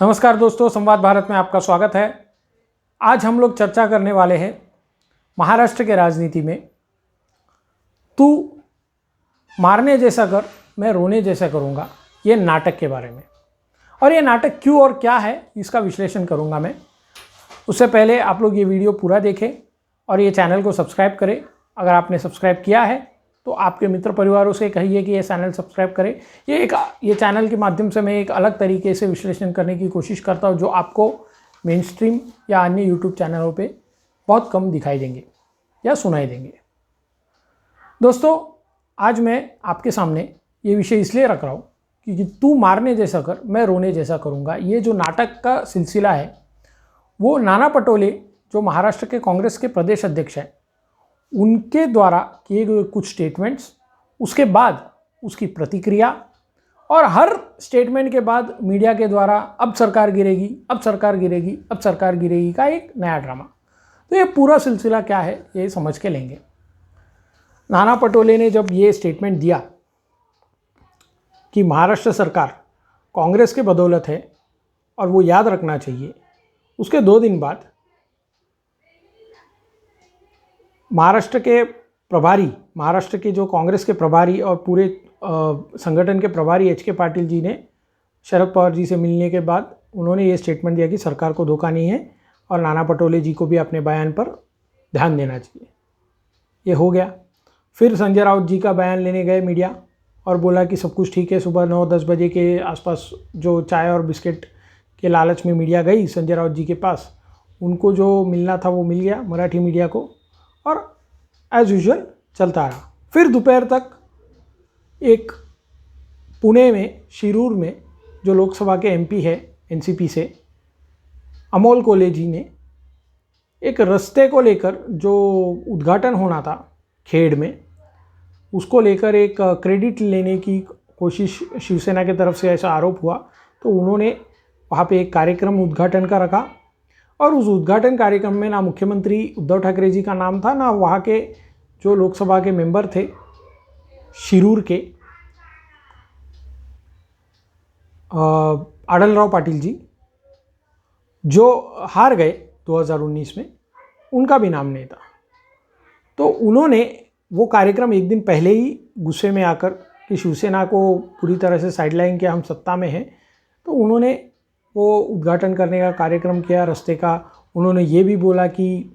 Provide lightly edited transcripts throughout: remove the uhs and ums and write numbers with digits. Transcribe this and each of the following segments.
नमस्कार दोस्तों, संवाद भारत में आपका स्वागत है। आज हम लोग चर्चा करने वाले हैं महाराष्ट्र के राजनीति में तू मारने जैसा कर, मैं रोने जैसा करूँगा, ये नाटक के बारे में। और ये नाटक क्यों और क्या है, इसका विश्लेषण करूँगा मैं। उससे पहले आप लोग ये वीडियो पूरा देखें और ये चैनल को सब्सक्राइब करें। अगर आपने सब्सक्राइब किया है तो आपके मित्र परिवारों से कहिए कि ये चैनल सब्सक्राइब करें। ये चैनल के माध्यम से मैं एक अलग तरीके से विश्लेषण करने की कोशिश करता हूँ, जो आपको मेन स्ट्रीम या अन्य यूट्यूब चैनलों पे बहुत कम दिखाई देंगे या सुनाई देंगे। दोस्तों, आज मैं आपके सामने ये विषय इसलिए रख रहा हूँ क्योंकि तू मारने जैसा कर, मैं रोने जैसा करूँगा, ये जो नाटक का सिलसिला है वो नाना पटोले, जो महाराष्ट्र के कांग्रेस के प्रदेश अध्यक्ष हैं, उनके द्वारा किए गए कुछ स्टेटमेंट्स, उसके बाद उसकी प्रतिक्रिया, और हर स्टेटमेंट के बाद मीडिया के द्वारा अब सरकार गिरेगी, अब सरकार गिरेगी, अब सरकार गिरेगी का एक नया ड्रामा। तो ये पूरा सिलसिला क्या है ये समझ के लेंगे। नाना पटोले ने जब ये स्टेटमेंट दिया कि महाराष्ट्र सरकार कांग्रेस के बदौलत है और वो याद रखना चाहिए, उसके 2 दिन बाद महाराष्ट्र के जो कांग्रेस के प्रभारी और पूरे संगठन के प्रभारी एच के पाटिल जी ने शरद पवार जी से मिलने के बाद उन्होंने ये स्टेटमेंट दिया कि सरकार को धोखा नहीं है और नाना पटोले जी को भी अपने बयान पर ध्यान देना चाहिए। ये हो गया। फिर संजय राउत जी का बयान लेने गए मीडिया और बोला कि सब कुछ ठीक है। सुबह 9-10 बजे के आसपास जो चाय और बिस्किट के लालच में मीडिया गई संजय राउत जी के पास, उनको जो मिलना था वो मिल गया मराठी मीडिया को, और एज यूजुअल चलता रहा। फिर दोपहर तक एक पुणे में शिरूर में जो लोकसभा के एमपी है एनसीपी से, अमोल कोल्हे जी ने एक रास्ते को लेकर जो उद्घाटन होना था खेड़ में, उसको लेकर एक क्रेडिट लेने की कोशिश शिवसेना की तरफ से ऐसा आरोप हुआ। तो उन्होंने वहाँ पे एक कार्यक्रम उद्घाटन का रखा और उस उद्घाटन कार्यक्रम में ना मुख्यमंत्री उद्धव ठाकरे जी का नाम था, ना वहाँ के जो लोकसभा के मेंबर थे शिरूर के अडलराव पाटिल जी, जो हार गए 2019 में, उनका भी नाम नहीं था। तो उन्होंने वो कार्यक्रम एक दिन पहले ही गुस्से में आकर कि शिवसेना को पूरी तरह से साइडलाइन किया, हम सत्ता में हैं, तो उन्होंने वो उद्घाटन करने का कार्यक्रम किया रास्ते का। उन्होंने ये भी बोला कि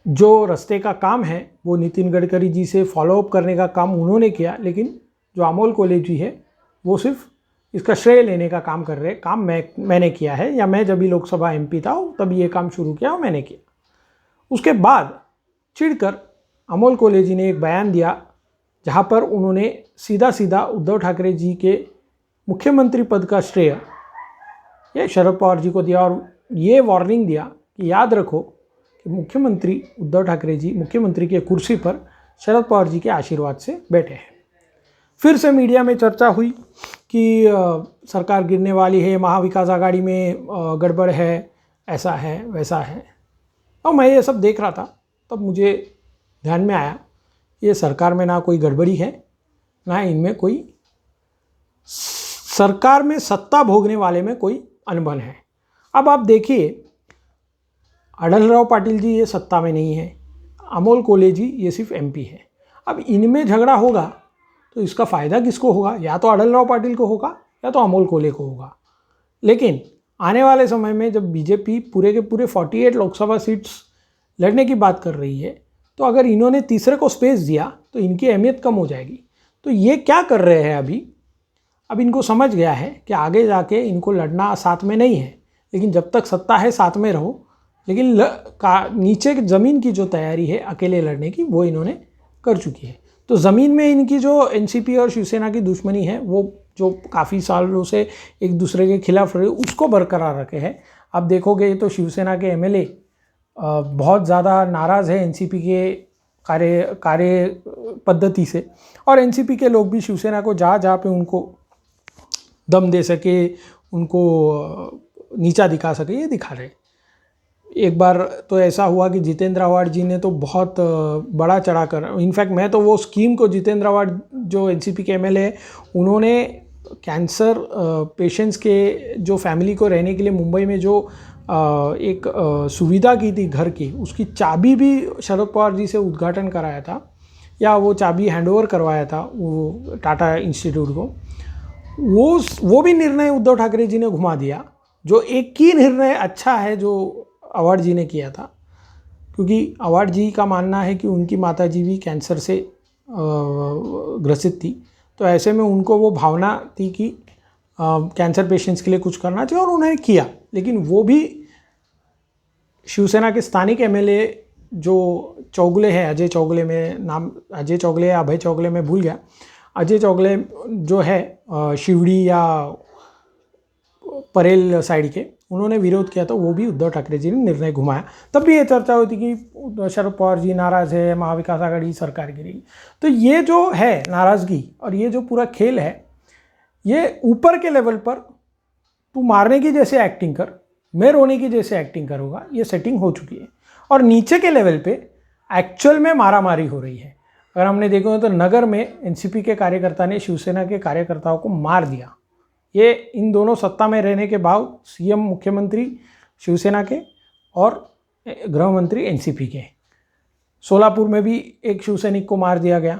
जो रास्ते का काम है वो नितिन गडकरी जी से फॉलोअप करने का काम उन्होंने किया, लेकिन जो अमोल कोल्हे जी है वो सिर्फ इसका श्रेय लेने का काम कर रहे हैं। काम मैंने किया है, या मैं जब भी लोकसभा एमपी था तभी ये काम शुरू किया और मैंने किया। उसके बाद चिढ़कर अमोल कोल्हे जी ने एक बयान दिया जहाँ पर उन्होंने सीधा सीधा उद्धव ठाकरे जी के मुख्यमंत्री पद का श्रेय ये शरद पवार जी को दिया और ये वार्निंग दिया कि याद रखो कि मुख्यमंत्री उद्धव ठाकरे जी मुख्यमंत्री की कुर्सी पर शरद पवार जी के आशीर्वाद से बैठे हैं। फिर से मीडिया में चर्चा हुई कि सरकार गिरने वाली है, महाविकास आघाड़ी में गड़बड़ है, ऐसा है वैसा है। और मैं ये सब देख रहा था, तब मुझे ध्यान में आया ये सरकार में ना कोई गड़बड़ी है, ना इनमें कोई सरकार में सत्ता भोगने वाले में कोई अनबन है। अब आप देखिए, अडलराव पाटिल जी ये सत्ता में नहीं है, अमोल कोल्हे जी ये सिर्फ एमपी है। अब इनमें झगड़ा होगा तो इसका फ़ायदा किसको होगा? या तो अडलराव पाटिल को होगा या तो अमोल कोल्हे को होगा। लेकिन आने वाले समय में जब बीजेपी पूरे के पूरे 48 लोकसभा सीट्स लड़ने की बात कर रही है, तो अगर इन्होंने तीसरे को स्पेस दिया तो इनकी अहमियत कम हो जाएगी। तो ये क्या कर रहे हैं अब इनको समझ गया है कि आगे जाके इनको लड़ना साथ में नहीं है, लेकिन जब तक सत्ता है साथ में रहो, लेकिन नीचे ज़मीन की जो तैयारी है अकेले लड़ने की वो इन्होंने कर चुकी है। तो ज़मीन में इनकी जो एनसीपी और शिवसेना की दुश्मनी है, वो जो काफ़ी सालों से एक दूसरे के खिलाफ रहे, उसको बरकरार रखे हैं। अब देखोगे तो शिवसेना के एमएलए बहुत ज़्यादा नाराज़ है एनसीपी के कार्य पद्धति से, और एनसीपी के लोग भी शिवसेना को जहाँ पे उनको दम दे सके, उनको नीचा दिखा सके, ये दिखा रहे। एक बार तो ऐसा हुआ कि जितेंद्र आव्हाड जी ने तो बहुत बड़ा चढ़ाकर, इनफैक्ट मैं तो वो स्कीम को, जितेंद्र आव्हाड जो एनसीपी के एमएलए हैं, उन्होंने कैंसर पेशेंट्स के जो फैमिली को रहने के लिए मुंबई में जो एक सुविधा की थी घर की, उसकी चाबी भी शरद पवार जी से उद्घाटन कराया था, या वो चाबी हैंडओवर करवाया था वो टाटा इंस्टीट्यूट को। वो भी निर्णय उद्धव ठाकरे जी ने घुमा दिया। जो एक ही निर्णय अच्छा है जो अवार्ड जी ने किया था, क्योंकि अवार्ड जी का मानना है कि उनकी माता जी भी कैंसर से ग्रसित थी, तो ऐसे में उनको वो भावना थी कि कैंसर पेशेंट्स के लिए कुछ करना चाहिए, और उन्होंने किया। लेकिन वो भी शिवसेना के स्थानिक एमएलए जो चौगले हैं, अजय चौगले में नाम, अजय चौगले या अभय चौगले में भूल गया, अजय चौगले जो है शिवड़ी या परेल साइड के, उन्होंने विरोध किया, तो वो भी उद्धव ठाकरे जी ने निर्णय घुमाया। तब भी ये चर्चा होती कि शरद पवार जी नाराज़ है, महाविकास आघाड़ी सरकार गिरेगी। तो ये जो है नाराज़गी और ये जो पूरा खेल है, ये ऊपर के लेवल पर तू मारने की जैसे एक्टिंग कर, मैं रोने की जैसे एक्टिंग करूँगा, ये सेटिंग हो चुकी है। और नीचे के लेवल पे एक्चुअल में मारामारी हो रही है। अगर हमने देखा तो नगर में एनसीपी के कार्यकर्ता ने शिवसेना के कार्यकर्ताओं को मार दिया। ये इन दोनों सत्ता में रहने के बाद सीएम मुख्यमंत्री शिवसेना के और गृह मंत्री एनसीपी के। सोलापुर में भी एक शिवसैनिक को मार दिया गया।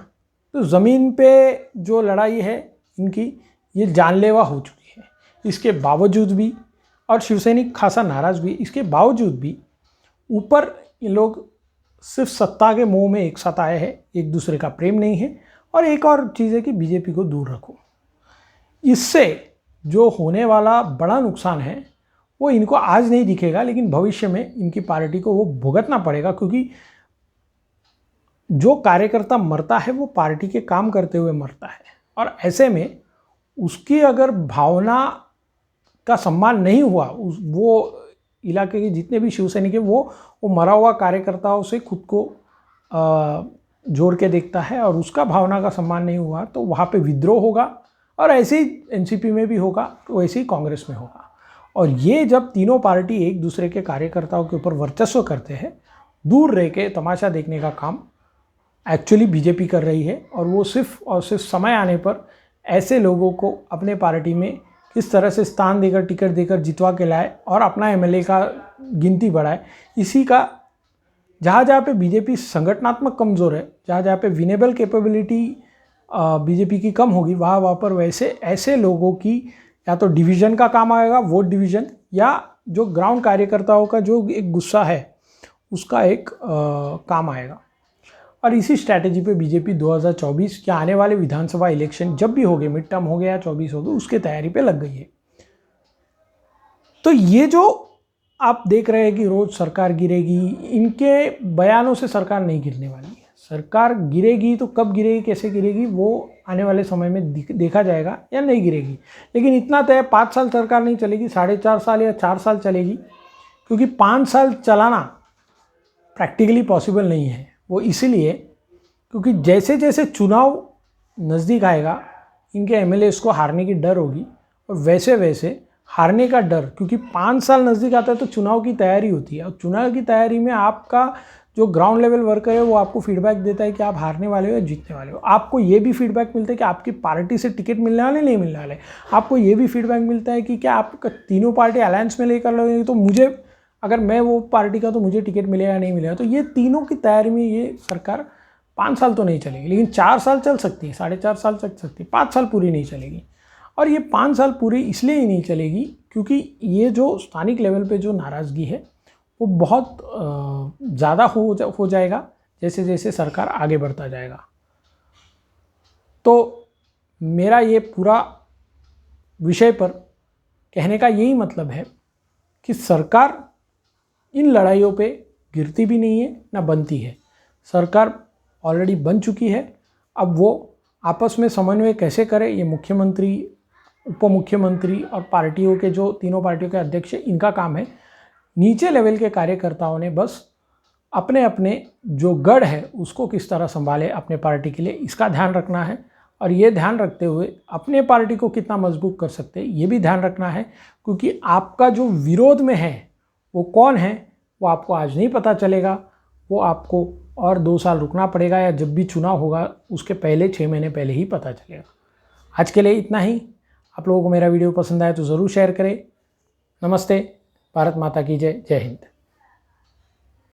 तो ज़मीन पे जो लड़ाई है इनकी, ये जानलेवा हो चुकी है। इसके बावजूद भी, और शिवसैनिक खासा नाराज़ भी, इसके बावजूद भी ऊपर ये लोग सिर्फ सत्ता के मोह में एक साथ आए हैं, एक दूसरे का प्रेम नहीं है। और एक और चीज़ है कि बीजेपी को दूर रखो। इससे जो होने वाला बड़ा नुकसान है वो इनको आज नहीं दिखेगा, लेकिन भविष्य में इनकी पार्टी को वो भुगतना पड़ेगा, क्योंकि जो कार्यकर्ता मरता है वो पार्टी के काम करते हुए मरता है। और ऐसे में उसकी अगर भावना का सम्मान नहीं हुआ, वो इलाके के जितने भी शिवसैनिक है वो मरा हुआ कार्यकर्ताओं से खुद को जोड़ के देखता है, और उसका भावना का सम्मान नहीं हुआ तो वहाँ पे विद्रोह होगा। और ऐसे ही एनसीपी में भी होगा, तो वैसे ही कांग्रेस में होगा। और ये जब तीनों पार्टी एक दूसरे के कार्यकर्ताओं के ऊपर वर्चस्व करते हैं, दूर रह के तमाशा देखने का काम एक्चुअली बीजेपी कर रही है। और वो सिर्फ और सिर्फ समय आने पर ऐसे लोगों को अपने पार्टी में किस तरह से स्थान देकर, टिकट देकर जितवा के लाए और अपना एमएलए का गिनती बढ़ाए, इसी का जहाँ जहाँ पे बीजेपी संगठनात्मक कमज़ोर है, जहाँ जहाँ पे विनेबल कैपेबिलिटी बीजेपी की कम होगी, वहाँ पर वैसे ऐसे लोगों की या तो डिवीज़न का काम आएगा, वोट डिवीज़न, या जो ग्राउंड कार्यकर्ताओं का जो एक गुस्सा है उसका एक काम आएगा। और इसी स्ट्रैटेजी पे बीजेपी 2024 के आने वाले विधानसभा इलेक्शन जब भी हो गए, मिड टर्म हो गया या 24 हो गए, उसके तैयारी पे लग गई है। तो ये जो आप देख रहे हैं कि रोज़ सरकार गिरेगी, इनके बयानों से सरकार नहीं गिरने वाली है। सरकार गिरेगी तो कब गिरेगी, कैसे गिरेगी, वो आने वाले समय में देखा जाएगा, या नहीं गिरेगी। लेकिन इतना तय 5 साल सरकार नहीं चलेगी, 4.5 साल या 4 साल चलेगी, क्योंकि 5 साल चलाना प्रैक्टिकली पॉसिबल नहीं है। वो इसीलिए क्योंकि जैसे जैसे चुनाव नज़दीक आएगा, इनके एमएलएस को हारने की डर होगी, और वैसे वैसे हारने का डर, क्योंकि 5 साल नज़दीक आता है तो चुनाव की तैयारी होती है, और चुनाव की तैयारी में आपका जो ग्राउंड लेवल वर्कर है वो आपको फीडबैक देता है कि आप हारने वाले हो या जीतने वाले हो। आपको ये भी फीडबैक मिलता है कि आपकी पार्टी से टिकट मिलने वाले नहीं मिलने वाले। आपको ये भी फीडबैक मिलता है कि क्या आप तीनों पार्टी अलायंस में लेकर लोगे, तो मुझे, अगर मैं वो पार्टी का, तो मुझे टिकट मिलेगा नहीं मिलेगा। तो ये तीनों की तैयारी में ये सरकार 5 साल तो नहीं चलेगी, लेकिन 4 साल चल सकती है, 4.5 साल चल सकती है, 5 साल पूरी नहीं चलेगी। और ये 5 साल पूरी इसलिए ही नहीं चलेगी क्योंकि ये जो स्थानिक लेवल पे जो नाराज़गी है वो बहुत ज़्यादा हो जाएगा जैसे जैसे सरकार आगे बढ़ता जाएगा। तो मेरा ये पूरा विषय पर कहने का यही मतलब है कि सरकार इन लड़ाइयों पे गिरती भी नहीं है ना बनती है। सरकार ऑलरेडी बन चुकी है। अब वो आपस में समन्वय कैसे करे, ये मुख्यमंत्री, उप मुख्यमंत्री और पार्टियों के जो तीनों पार्टियों के अध्यक्ष हैं, इनका काम है। नीचे लेवल के कार्यकर्ताओं ने बस अपने अपने जो गढ़ है उसको किस तरह संभाले अपने पार्टी के लिए, इसका ध्यान रखना है। और ये ध्यान रखते हुए अपने पार्टी को कितना मजबूत कर सकते हैं ये भी ध्यान रखना है, क्योंकि आपका जो विरोध में है वो कौन है वो आपको आज नहीं पता चलेगा, वो आपको और 2 साल रुकना पड़ेगा, या जब भी चुनाव होगा उसके पहले 6 महीने पहले ही पता चलेगा। आज के लिए इतना ही। आप लोगों को मेरा वीडियो पसंद आए तो ज़रूर शेयर करें। नमस्ते, भारत माता की जय, जय हिंद।